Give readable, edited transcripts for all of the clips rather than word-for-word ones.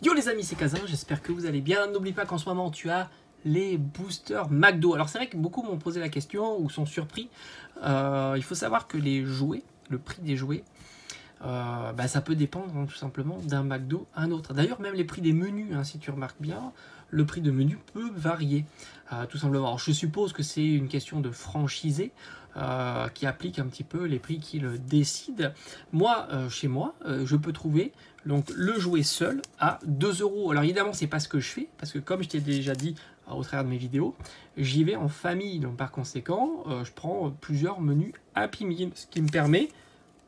Yo les amis, c'est Kazin, j'espère que vous allez bien. N'oublie pas qu'en ce moment tu as les boosters McDo. Alors c'est vrai que beaucoup m'ont posé la question ou sont surpris. Il faut savoir que les jouets, le prix des jouets, ça peut dépendre tout simplement d'un McDo à un autre. D'ailleurs même les prix des menus, si tu remarques bien, le prix de menu peut varier tout simplement. Alors, je suppose que c'est une question de franchisé qui applique un petit peu les prix qu'il décide. Moi, chez moi, je peux trouver donc, le jouet seul à 2 €. Alors évidemment, c'est pas ce que je fais, parce que comme je t'ai déjà dit au travers de mes vidéos, j'y vais en famille. Donc par conséquent, je prends plusieurs menus Happy Meal, ce qui me permet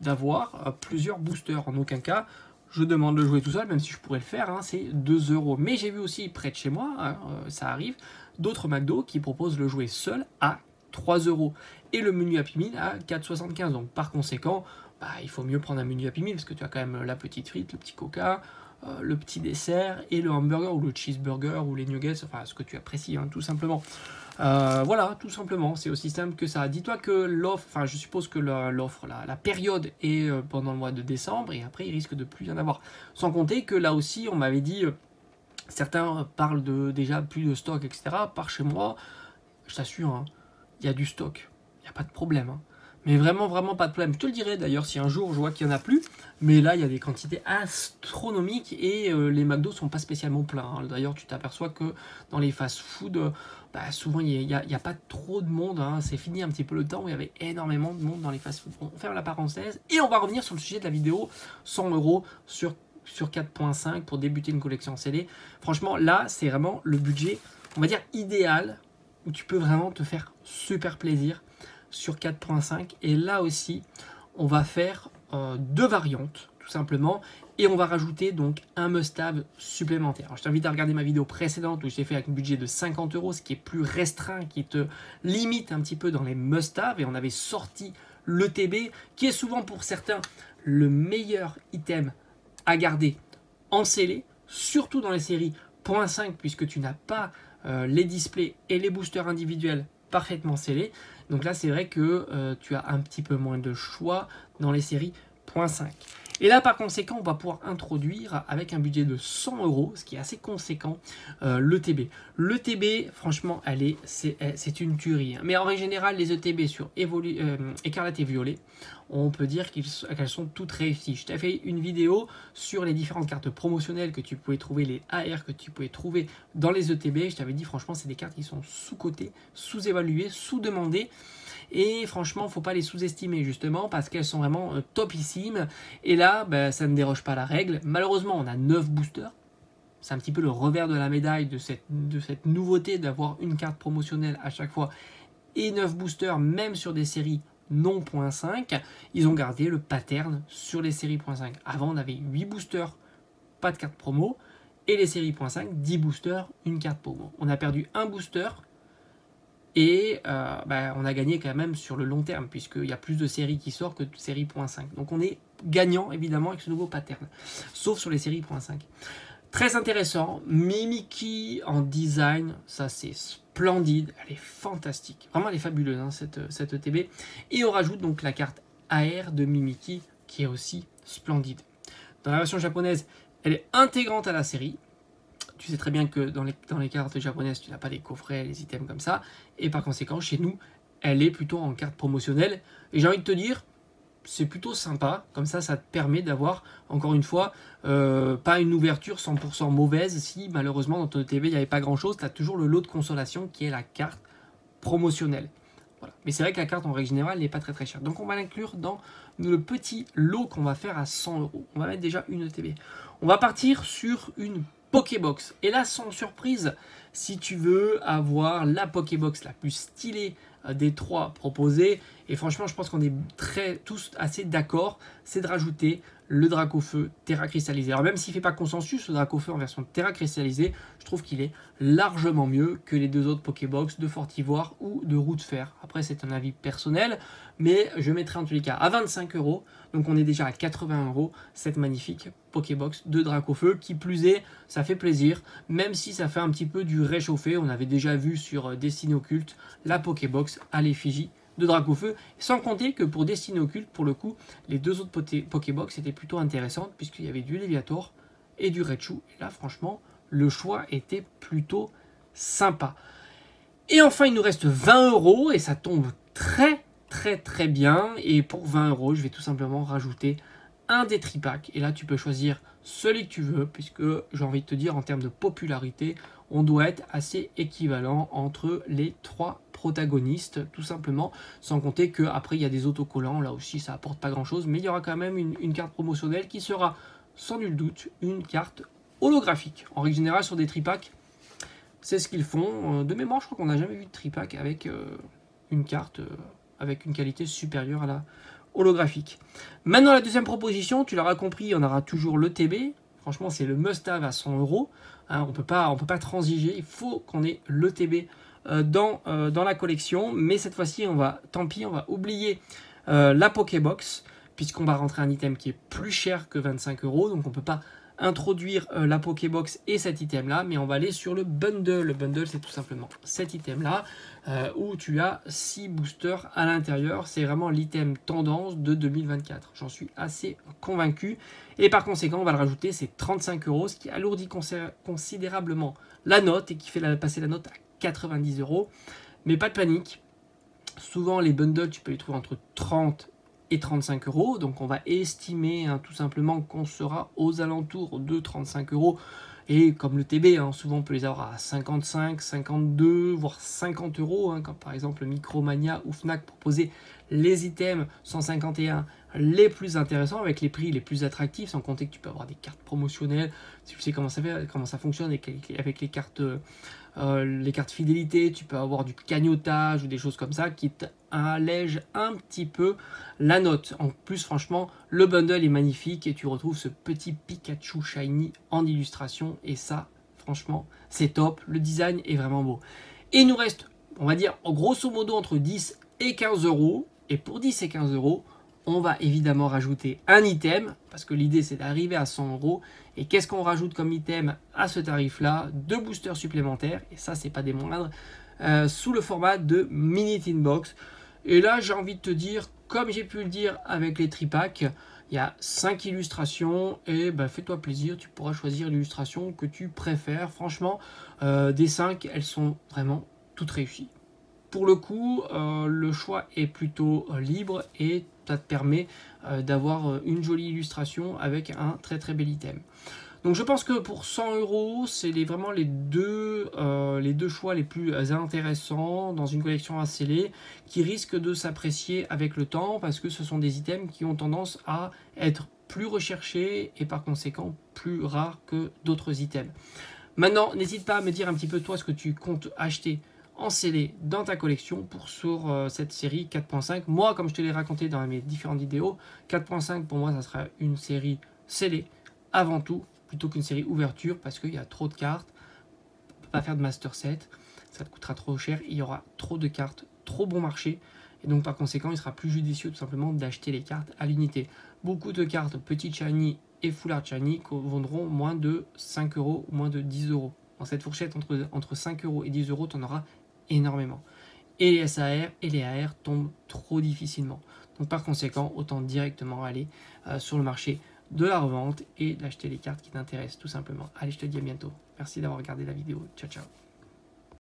d'avoir plusieurs boosters. En aucun cas, je demande le jouet tout seul, même si je pourrais le faire, c'est 2 €. Mais j'ai vu aussi près de chez moi, ça arrive, d'autres McDo qui proposent le jouet seul à 3 € et le menu Happy Meal à 4,75 €. Donc par conséquent, il faut mieux prendre un menu Happy Meal parce que tu as quand même la petite frite, le petit coca, le petit dessert et le hamburger ou le cheeseburger ou les nuggets, enfin ce que tu apprécies tout simplement. Voilà, tout simplement, c'est aussi simple que ça. Dis-toi que l'offre, enfin je suppose que l'offre, la période est pendant le mois de décembre et après il risque de plus y en avoir. Sans compter que là aussi on m'avait dit, certains parlent de déjà plus de stock, etc. Par chez moi, je t'assure, il y a du stock, il n'y a pas de problème. Mais vraiment, vraiment pas de problème. Je te le dirai d'ailleurs si un jour je vois qu'il n'y en a plus. Mais là, il y a des quantités astronomiques et les McDo sont pas spécialement pleins. D'ailleurs, tu t'aperçois que dans les fast-food, souvent, il n'y a pas trop de monde. C'est fini un petit peu le temps où il y avait énormément de monde dans les fast-food. On ferme la parenthèse et on va revenir sur le sujet de la vidéo. 100 € sur 4.5 pour débuter une collection scellée. Franchement, là, c'est vraiment le budget, on va dire, idéal où tu peux vraiment te faire super plaisir sur 4.5 et là aussi on va faire deux variantes tout simplement et on va rajouter donc un must-have supplémentaire. Alors, je t'invite à regarder ma vidéo précédente où j'ai fait avec un budget de 50 €, ce qui est plus restreint, qui te limite un petit peu dans les must-have, et on avait sorti le TB qui est souvent pour certains le meilleur item à garder en scellé, surtout dans les séries .5 puisque tu n'as pas les displays et les boosters individuels parfaitement scellés. Donc là, c'est vrai que tu as un petit peu moins de choix dans les séries .5. Et là, par conséquent, on va pouvoir introduire avec un budget de 100 €, ce qui est assez conséquent, le TB. Le TB, franchement, c'est une tuerie. Mais en règle générale, les ETB sur Écarlate et Violet, on peut dire qu'elles sont toutes réussies. Je t'ai fait une vidéo sur les différentes cartes promotionnelles que tu pouvais trouver, les AR que tu pouvais trouver dans les ETB. Je t'avais dit, franchement, c'est des cartes qui sont sous-cotées, sous-évaluées, sous-demandées. Et franchement, il ne faut pas les sous-estimer justement parce qu'elles sont vraiment topissimes. Et là, ça ne déroge pas à la règle. Malheureusement, on a 9 boosters. C'est un petit peu le revers de la médaille de cette nouveauté d'avoir une carte promotionnelle à chaque fois. Et 9 boosters, même sur des séries non .5. Ils ont gardé le pattern sur les séries .5. Avant, on avait 8 boosters, pas de carte promo. Et les séries .5, 10 boosters, une carte promo. On a perdu un booster. Et on a gagné quand même sur le long terme, puisqu'il y a plus de séries qui sortent que de séries .5. Donc on est gagnant évidemment avec ce nouveau pattern, sauf sur les séries .5. Très intéressant, Mimikyu en design, ça c'est splendide, elle est fantastique. Vraiment elle est fabuleuse cette ETB. Et on rajoute donc la carte AR de Mimikyu qui est aussi splendide. Dans la version japonaise, elle est intégrante à la série. Tu sais très bien que dans les cartes japonaises, tu n'as pas les coffrets, les items comme ça. Et par conséquent, chez nous, elle est plutôt en carte promotionnelle. Et j'ai envie de te dire, c'est plutôt sympa. Comme ça, ça te permet d'avoir, encore une fois, pas une ouverture 100% mauvaise. Si malheureusement, dans ton TV, il n'y avait pas grand-chose, tu as toujours le lot de consolation qui est la carte promotionnelle. Voilà. Mais c'est vrai que la carte, en règle générale, n'est pas très très chère. Donc on va l'inclure dans le petit lot qu'on va faire à 100 €. On va mettre déjà une ETB. On va partir sur une Pokébox. Et là, sans surprise, si tu veux avoir la Pokébox la plus stylée des 3 proposées, et franchement, je pense qu'on est tous assez d'accord, c'est de rajouter le Dracofeu Terra cristallisé. Alors même s'il ne fait pas consensus, le Dracofeu en version Terra cristallisé, je trouve qu'il est largement mieux que les 2 autres Pokébox de Fortivoire ou de Roue de Fer. Après, c'est un avis personnel, mais je mettrai en tous les cas à 25 €. Donc on est déjà à 80 € cette magnifique Pokébox de Dracofeu. Qui plus est, ça fait plaisir, même si ça fait un petit peu du réchauffé. On avait déjà vu sur Destiny Occulte la Pokébox à l'effigie de Dracofeu. Sans compter que pour Destiny Occulte, pour le coup, les 2 autres Pokébox étaient plutôt intéressantes puisqu'il y avait du Léviator et du Raichu. Et là, franchement, le choix était plutôt sympa. Et enfin, il nous reste 20 € et ça tombe très bien. Et pour 20 €, je vais tout simplement rajouter un des tripacks. Et là, tu peux choisir celui que tu veux, puisque j'ai envie de te dire, en termes de popularité, on doit être assez équivalent entre les 3 protagonistes, tout simplement, sans compter qu'après, il y a des autocollants. Là aussi, ça apporte pas grand-chose, mais il y aura quand même une carte promotionnelle qui sera, sans nul doute, une carte holographique. En règle générale, sur des tripacks, c'est ce qu'ils font. De mémoire, je crois qu'on n'a jamais vu de tripack avec une carte avec une qualité supérieure à la holographique. Maintenant, la deuxième proposition, tu l'auras compris, on aura toujours le TB. Franchement, c'est le must-have à 100 €. Hein, on ne peut pas transiger. Il faut qu'on ait le TB dans la collection. Mais cette fois-ci, tant pis, on va oublier la Pokébox, puisqu'on va rentrer un item qui est plus cher que 25 €. Donc, on ne peut pas introduire la Pokébox et cet item là, mais on va aller sur le bundle. Le bundle, c'est tout simplement cet item là où tu as 6 boosters à l'intérieur. C'est vraiment l'item tendance de 2024, j'en suis assez convaincu, et par conséquent on va le rajouter. C'est 35 €, ce qui alourdit considérablement la note et qui fait passer la note à 90 €. Mais pas de panique, souvent les bundles tu peux les trouver entre 30 et 35 €, donc on va estimer tout simplement qu'on sera aux alentours de 35 €. Et comme le TB, souvent on peut les avoir à 55, 52, voire 50 €, comme par exemple Micromania ou Fnac proposaient les items 151 les plus intéressants avec les prix les plus attractifs, sans compter que tu peux avoir des cartes promotionnelles. Si tu sais comment ça fonctionne avec les cartes fidélité, tu peux avoir du cagnotage ou des choses comme ça qui allègent un petit peu la note. En plus, franchement, le bundle est magnifique et tu retrouves ce petit Pikachu shiny en illustration, et ça, franchement, c'est top. Le design est vraiment beau. Et il nous reste, on va dire, grosso modo entre 10 et 15 €. Et pour 10 et 15 €, on va évidemment rajouter un item, parce que l'idée c'est d'arriver à 100 €. Et qu'est-ce qu'on rajoute comme item à ce tarif-là? 2 boosters supplémentaires, et ça c'est pas des moindres, sous le format de Mini Tin Box. Et là j'ai envie de te dire, comme j'ai pu le dire avec les tripacks, il y a 5 illustrations, et fais-toi plaisir, tu pourras choisir l'illustration que tu préfères. Franchement, des 5, elles sont vraiment toutes réussies. Pour le coup, le choix est plutôt libre et ça te permet d'avoir une jolie illustration avec un très bel item. Donc je pense que pour 100 €, c'est vraiment les deux choix les plus intéressants dans une collection à sceller, qui risquent de s'apprécier avec le temps, parce que ce sont des items qui ont tendance à être plus recherchés et par conséquent plus rares que d'autres items. Maintenant, n'hésite pas à me dire un petit peu toi ce que tu comptes acheter en scellé dans ta collection sur cette série 4.5. Moi, comme je te l'ai raconté dans mes différentes vidéos, 4.5 pour moi ça sera une série scellée avant tout, plutôt qu'une série ouverture, parce qu'il y a trop de cartes. On ne peut pas faire de master set, ça te coûtera trop cher, il y aura trop de cartes, trop bon marché, et donc par conséquent il sera plus judicieux tout simplement d'acheter les cartes à l'unité. Beaucoup de cartes Petit Shiny et Full Art Shiny vendront moins de 5 € ou moins de 10 €. Dans cette fourchette entre 5 € et 10 €, tu en auras énormément. Et les SAR et les AR tombent trop difficilement. Donc par conséquent, autant directement aller sur le marché de la revente et d'acheter les cartes qui t'intéressent tout simplement. Allez, je te dis à bientôt. Merci d'avoir regardé la vidéo. Ciao, ciao.